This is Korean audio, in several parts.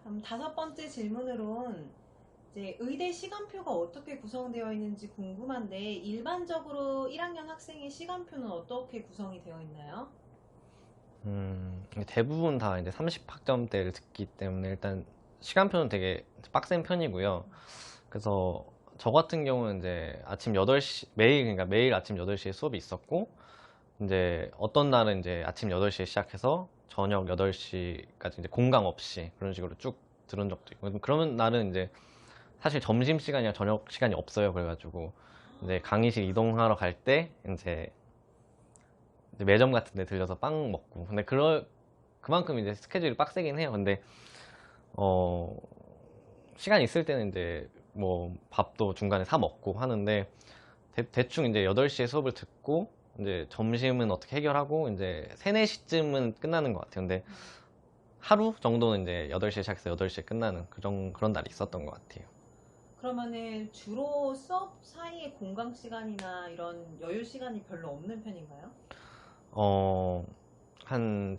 그럼 다섯 번째 질문으론 이제 의대 시간표가 어떻게 구성되어 있는지 궁금한데 일반적으로 1학년 학생의 시간표는 어떻게 구성이 되어 있나요? 대부분 다 이제 30학점대를 듣기 때문에 일단 시간표는 되게 빡센 편이고요. 그래서 저 같은 경우는 이제 아침 8시, 그러니까 매일 아침 8시에 수업이 있었고, 이제 어떤 날은 이제 아침 8시에 시작해서 저녁 8시까지 이제 공강 없이 그런 식으로 쭉 들은 적도 있고, 그러면 날은 이제 사실 점심시간이랑 저녁 시간이 없어요. 그래가지고 이제 강의실 이동하러 갈 때 이제 매점 같은 데 들려서 빵 먹고, 근데 그만큼 이제 스케줄이 빡세긴 해요. 근데 어 시간 있을 때는 이제 뭐 밥도 중간에 사 먹고 하는데, 대충 이제 8시에 수업을 듣고 이제 점심은 어떻게 해결하고 이제 3, 4시쯤은 끝나는 것 같아요. 근데 하루 정도는 이제 8시에 시작해서 8시에 끝나는 그런 날이 있었던 것 같아요. 그러면은 주로 수업 사이에 공강 시간이나 이런 여유 시간이 별로 없는 편인가요? 어,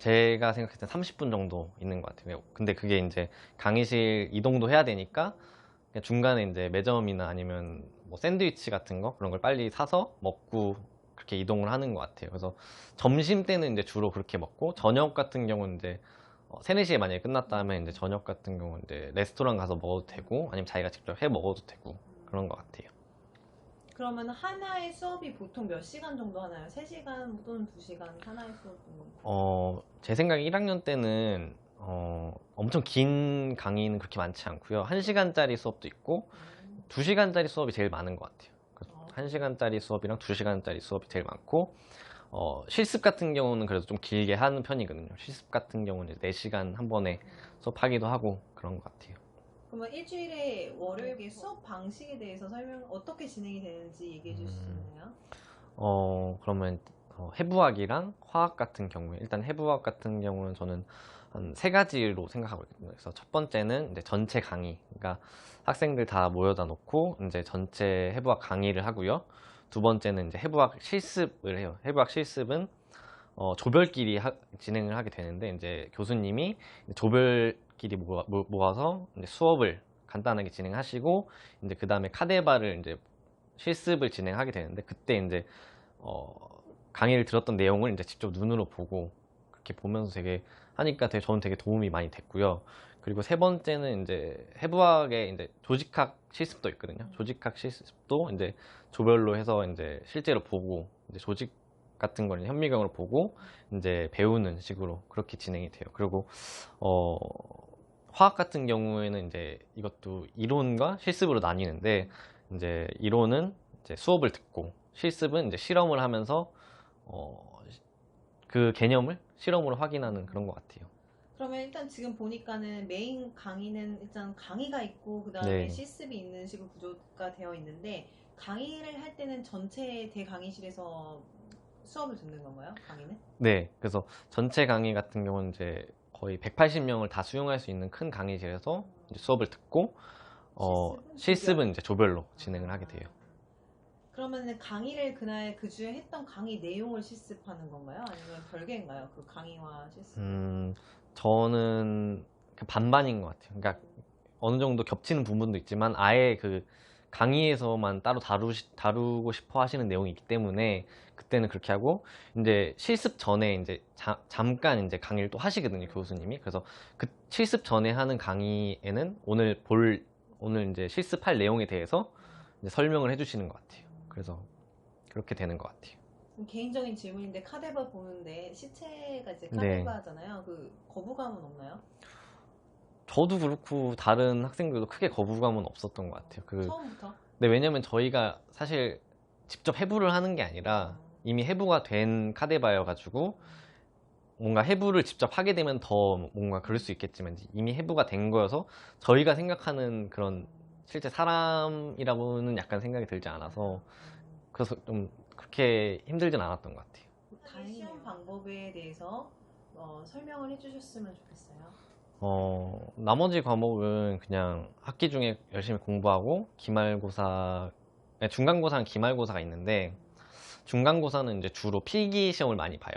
제가 생각했을 때 30분 정도 있는 것 같아요. 근데 그게 이제 강의실 이동도 해야 되니까 그냥 중간에 이제 매점이나 아니면 뭐 샌드위치 같은 거 그런 걸 빨리 사서 먹고 그렇게 이동을 하는 것 같아요. 그래서 점심 때는 이제 주로 그렇게 먹고, 저녁 같은 경우는 이제 3, 4시에 만약에 끝났다 하면 이제 저녁 같은 경우는 이제 레스토랑 가서 먹어도 되고 아니면 자기가 직접 해 먹어도 되고 그런 것 같아요. 그러면 하나의 수업이 보통 몇 시간 정도 하나요? 3시간 또는 2시간 하나의 수업은? 제 생각에 1학년 때는 엄청 긴 강의는 그렇게 많지 않고요. 1시간짜리 수업도 있고 음. 2시간짜리 수업이 제일 많은 것 같아요. 그래서 그래요? 1시간짜리 수업이랑 2시간짜리 수업이 제일 많고, 실습 같은 경우는 그래도 좀 길게 하는 편이거든요. 실습 같은 경우는 4시간 한 번에 수업하기도 하고 그런 것 같아요. 그러면 일주일에 월요일에 수업 방식에 대해서 어떻게 진행이 되는지 얘기해 주실 수 음, 있나요? 그러면 해부학이랑 화학 같은 경우에, 일단 해부학 같은 경우는 저는 한 세 가지로 생각하고 있거든요. 그래서 첫 번째는 이제 전체 강의, 그러니까 학생들 다 모여다 놓고 이제 전체 해부학 강의를 하고요. 두 번째는 이제 해부학 실습을 해요. 해부학 실습은 조별끼리 진행을 하게 되는데, 이제 교수님이 조별끼리 모아서 이제 수업을 간단하게 진행하시고, 이제 그 다음에 카데바를 이제 실습을 진행하게 되는데, 그때 이제 어, 강의를 들었던 내용을 이제 직접 눈으로 보고 그렇게 보면서 하니까 저는 되게 도움이 많이 됐고요. 그리고 세 번째는 이제 해부학의 이제 조직학 실습도 있거든요. 조직학 실습도 이제 조별로 해서 이제 실제로 보고 이제 조직 같은 걸 현미경으로 보고 이제 배우는 식으로 그렇게 진행이 돼요. 그리고 어, 화학 같은 경우에는 이제 이것도 이론과 실습으로 나뉘는데, 이제 이론은 이제 수업을 듣고 실습은 이제 실험을 하면서 어, 그 개념을 실험으로 확인하는 그런 것 같아요. 그러면 일단 지금 보니까는 메인 강의는 일단 강의가 있고 그 다음에 네. 실습이 있는 식으로 구조가 되어 있는데 강의를 할 때는 전체 대강의실에서 수업을 듣는 건가요? 강의는? 네. 그래서 전체 강의 같은 경우는 이제 거의 180명을 다 수용할 수 있는 큰 강의실에서 이제 수업을 듣고, 실습은 실습은 조별로. 이제 조별로 진행을 하게 돼요. 아, 그러면은 강의를 그날 그 주에 했던 강의 내용을 실습하는 건가요? 아니면 별개인가요? 그 강의와 실습은? 음, 저는 그냥 반반인 것 같아요. 그러니까 어느 정도 겹치는 부분도 있지만 아예 그 강의에서만 따로 다루고 싶어 하시는 내용이 있기 때문에 그때는 그렇게 하고, 이제 실습 전에 이제 잠깐 이제 강의를 또 하시거든요, 교수님이. 그래서 그 실습 전에 하는 강의에는 오늘 이제 실습할 내용에 대해서 이제 설명을 해주시는 것 같아요. 그래서 그렇게 되는 것 같아요. 개인적인 질문인데 카데바 보는데 시체가 이제 네. 카데바잖아요. 그 거부감은 없나요? 저도 그렇고 다른 학생들도 크게 거부감은 없었던 것 같아요. 처음부터? 근데 왜냐면 저희가 사실 직접 해부를 하는 게 아니라 이미 해부가 된 카데바여가지고, 뭔가 해부를 직접 하게 되면 더 뭔가 그럴 수 있겠지만 이미 해부가 된 거여서 저희가 생각하는 그런 실제 사람이라고는 약간 생각이 들지 않아서, 그래서 좀 그렇게 힘들진 않았던 것 같아요. 시험 방법에 대해서 설명을 해주셨으면 좋겠어요. 나머지 과목은 그냥 학기 중에 열심히 공부하고, 중간고사랑 기말고사가 있는데, 중간고사는 이제 주로 필기 시험을 많이 봐요.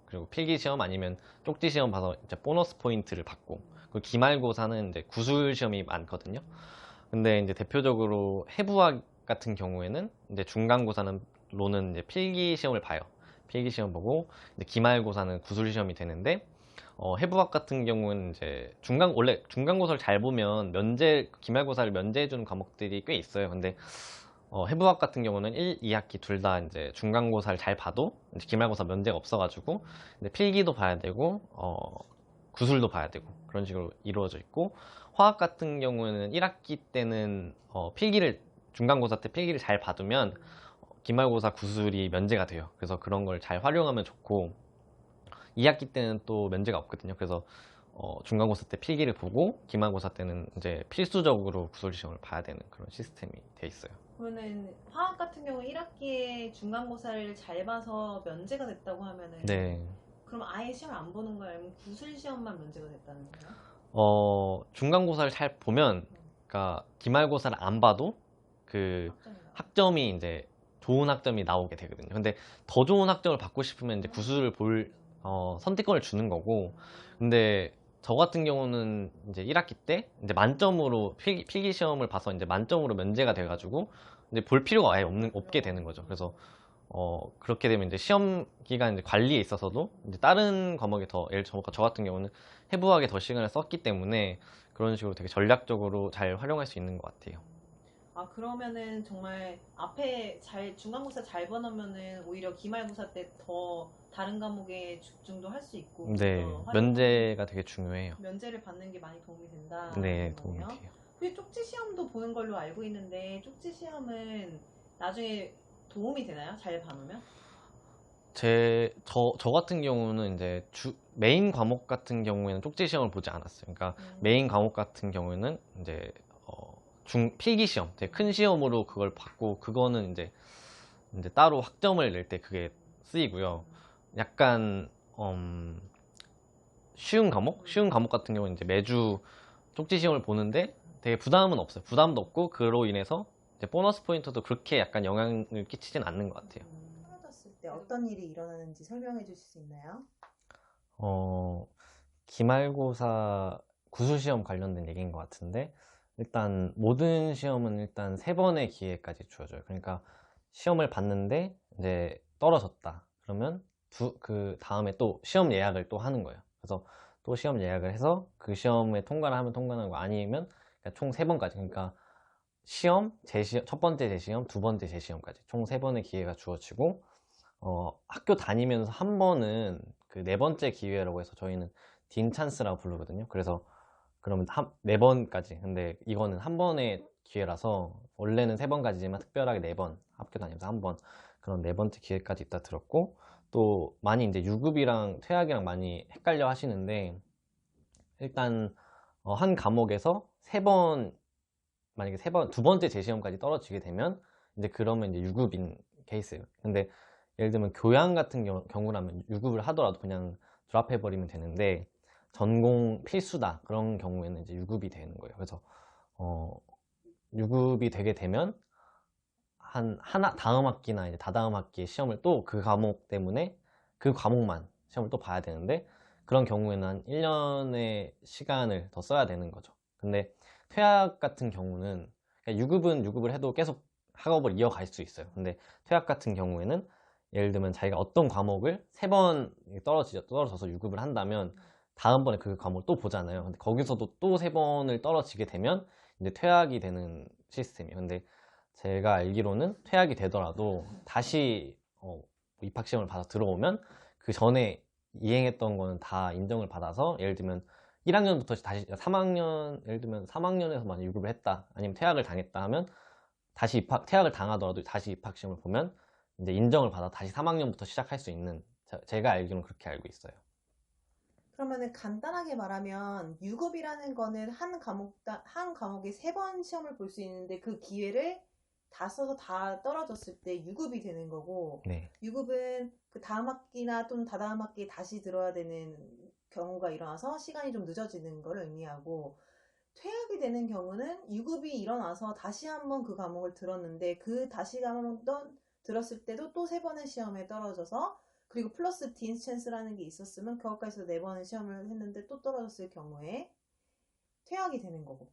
그리고 필기 시험 아니면 쪽지 시험 봐서 이제 보너스 포인트를 받고, 그리고 기말고사는 이제 구술 시험이 많거든요. 근데 이제 대표적으로 해부학 같은 경우에는 이제 중간고사는 이제 필기 시험을 봐요. 필기 시험 보고 이제 기말고사는 구술 시험이 되는데 해부학 같은 경우는 이제 원래 중간고사를 잘 보면 기말고사를 면제해주는 과목들이 꽤 있어요. 근데 해부학 같은 경우는 1, 2학기 둘 다 이제 중간고사를 잘 봐도 이제 기말고사 면제가 없어가지고 이제 필기도 봐야 되고 구술도 봐야 되고 그런 식으로 이루어져 있고, 화학 같은 경우는 1학기 때는 중간고사 때 필기를 잘 받으면 기말고사 구술이 면제가 돼요. 그래서 그런 걸 잘 활용하면 좋고, 2학기 때는 또 면제가 없거든요. 그래서 중간고사 때 필기를 보고 기말고사 때는 이제 필수적으로 구술 시험을 봐야 되는 그런 시스템이 돼 있어요. 그러면은 화학 같은 경우 1학기에 중간고사를 잘 봐서 면제가 됐다고 하면은 네. 그럼 아예 시험 안 보는 거예요? 아니면 구술 시험만 면제가 됐다는 거예요? 중간고사를 잘 보면, 그러니까 기말고사를 안 봐도 그 학점이 나와요. 학점이 이제 좋은 학점이 나오게 되거든요. 근데 더 좋은 학점을 받고 싶으면 이제 구술을 선택권을 주는 거고, 근데 저 같은 경우는 이제 1학기 때 이제 만점으로 필기 시험을 봐서 이제 만점으로 면제가 돼가지고 이제 볼 필요가 아예 없게 되는 거죠. 그래서 그렇게 되면 이제 시험 기간 이제 관리에 있어서도 이제 다른 과목에 저 같은 경우는 해부학에 더 시간을 썼기 때문에 그런 식으로 되게 전략적으로 잘 활용할 수 있는 것 같아요. 아, 그러면은 정말 앞에 중간고사 잘 봐놓으면은 오히려 기말고사 때 더 다른 과목에 집중도 할 수 있고 좀 네, 더 활용하는 면제가 되게 중요해요. 면제를 받는 게 많이 도움이 네, 된다는 도움이 거네요. 돼요. 그리고 쪽지 시험도 보는 걸로 알고 있는데 쪽지 시험은 나중에 도움이 되나요? 잘 봐놓으면? 저 같은 경우는 이제 메인 과목 같은 경우에는 쪽지 시험을 보지 않았어요. 그러니까 메인 음, 과목 같은 경우에는 이제 필기 시험, 되게 큰 시험으로 그걸 받고, 그거는 이제 따로 학점을 낼 때 그게 쓰이고요. 약간 쉬운 과목 같은 경우는 이제 매주 쪽지 시험을 보는데 되게 부담은 없어요. 부담도 없고, 그로 인해서 이제 보너스 포인트도 그렇게 약간 영향을 끼치진 않는 것 같아요. 떨어졌을 때 어떤 일이 일어나는지 설명해 주실 수 있나요? 어, 기말고사 구술시험 관련된 얘기인 것 같은데, 일단 모든 시험은 일단 세 번의 기회까지 주어져요. 그러니까 시험을 봤는데 이제 떨어졌다. 그러면 그 다음에 또 시험 예약을 또 하는 거예요. 그래서 또 시험 예약을 해서 그 시험에 통과를 하면 통과하는 거, 아니면 총 세 번까지. 그러니까 첫 번째 재시험, 두 번째 재시험까지 총 세 번의 기회가 주어지고, 학교 다니면서 한 번은 그 네 번째 기회라고 해서 저희는 딘 찬스라고 부르거든요. 그래서 그러면 네 번까지. 근데 이거는 한 번의 기회라서 원래는 세 번까지지만 특별하게 네 번, 학교 다니면서 한 번, 그런 네 번째 기회까지 있다 들었고, 또 많이 이제 유급이랑 퇴학이랑 많이 헷갈려 하시는데, 일단 한 과목에서 만약에 두 번째 재시험까지 떨어지게 되면 이제 그러면 이제 유급인 케이스예요. 근데 예를 들면 교양 같은 경우라면 유급을 하더라도 그냥 드랍해버리면 되는데, 전공 필수다 그런 경우에는 이제 유급이 되는 거예요. 그래서 어, 유급이 되게 되면 다음 학기나 이제 다다음 학기에 시험을 또 그 과목 때문에 그 과목만 시험을 또 봐야 되는데, 그런 경우에는 한 1년의 시간을 더 써야 되는 거죠. 근데 퇴학 같은 경우는, 그러니까 유급은 유급을 해도 계속 학업을 이어갈 수 있어요. 근데 퇴학 같은 경우에는 예를 들면 자기가 어떤 과목을 세 번 떨어져서 유급을 한다면 다음번에 그 과목을 또 보잖아요. 근데 거기서도 또 세 번을 떨어지게 되면 이제 퇴학이 되는 시스템이에요. 근데 제가 알기로는 퇴학이 되더라도 다시 입학시험을 봐서 들어오면 그 전에 이행했던 거는 다 인정을 받아서, 예를 들면 1학년부터 다시 3학년, 예를 들면 3학년에서 만약 유급을 했다, 아니면 퇴학을 당했다 하면 퇴학을 당하더라도 다시 입학시험을 보면 이제 인정을 받아 다시 3학년부터 시작할 수 있는, 제가 알기로는 그렇게 알고 있어요. 그러면은 간단하게 말하면 유급이라는 거는 한 과목에 세 번 시험을 볼 수 있는데 그 기회를 다 써서 다 떨어졌을 때 유급이 되는 거고, 네. 유급은 그 다음 학기나 또는 다다음 학기에 다시 들어야 되는 경우가 일어나서 시간이 좀 늦어지는 걸 의미하고, 퇴학이 되는 경우는 유급이 일어나서 다시 한번 그 과목을 들었는데 그 다시 한번 들었을 때도 또 세 번의 시험에 떨어져서, 그리고 플러스 딘 찬스라는 게 있었으면 그것까지 해서 네 번의 시험을 했는데 또 떨어졌을 경우에, 퇴학이 되는 거고.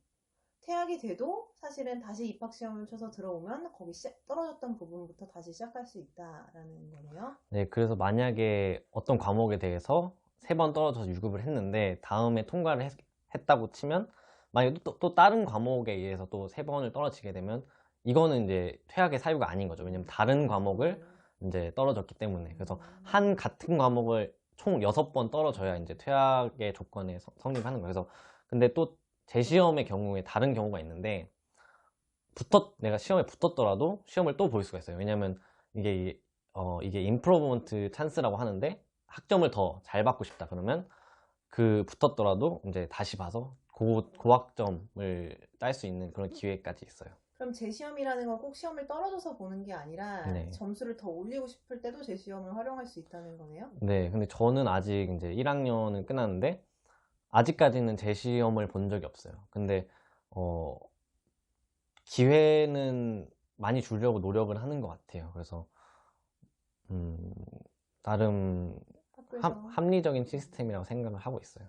퇴학이 돼도 사실은 다시 입학시험을 쳐서 들어오면 거기 떨어졌던 부분부터 다시 시작할 수 있다라는 거네요. 네, 그래서 만약에 어떤 과목에 대해서 3번 떨어져서 유급을 했는데 다음에 통과를 했다고 치면 만약에 또 다른 과목에 의해서 또 3번을 떨어지게 되면 이거는 이제 퇴학의 사유가 아닌 거죠. 왜냐면 다른 과목을 이제 떨어졌기 때문에. 그래서 한 같은 과목을 총 6번 떨어져야 이제 퇴학의 조건에 성립하는 거예요. 그래서 근데 또 재시험의 경우에 다른 경우가 있는데 내가 시험에 붙었더라도 시험을 또 볼 수가 있어요. 왜냐면 이게 임프로브먼트 찬스라고 하는데 학점을 더 잘 받고 싶다 그러면 그 붙었더라도 이제 다시 봐서 고학점을 딸 수 있는 그런 기회까지 있어요. 그럼 재시험이라는 건 꼭 시험을 떨어져서 보는 게 아니라 네. 점수를 더 올리고 싶을 때도 재시험을 활용할 수 있다는 거네요? 네, 근데 저는 아직 이제 1학년은 끝났는데 아직까지는 재시험을 본 적이 없어요. 근데 기회는 많이 주려고 노력을 하는 것 같아요. 그래서 나름 학교에서 합리적인 시스템이라고 생각을 하고 있어요.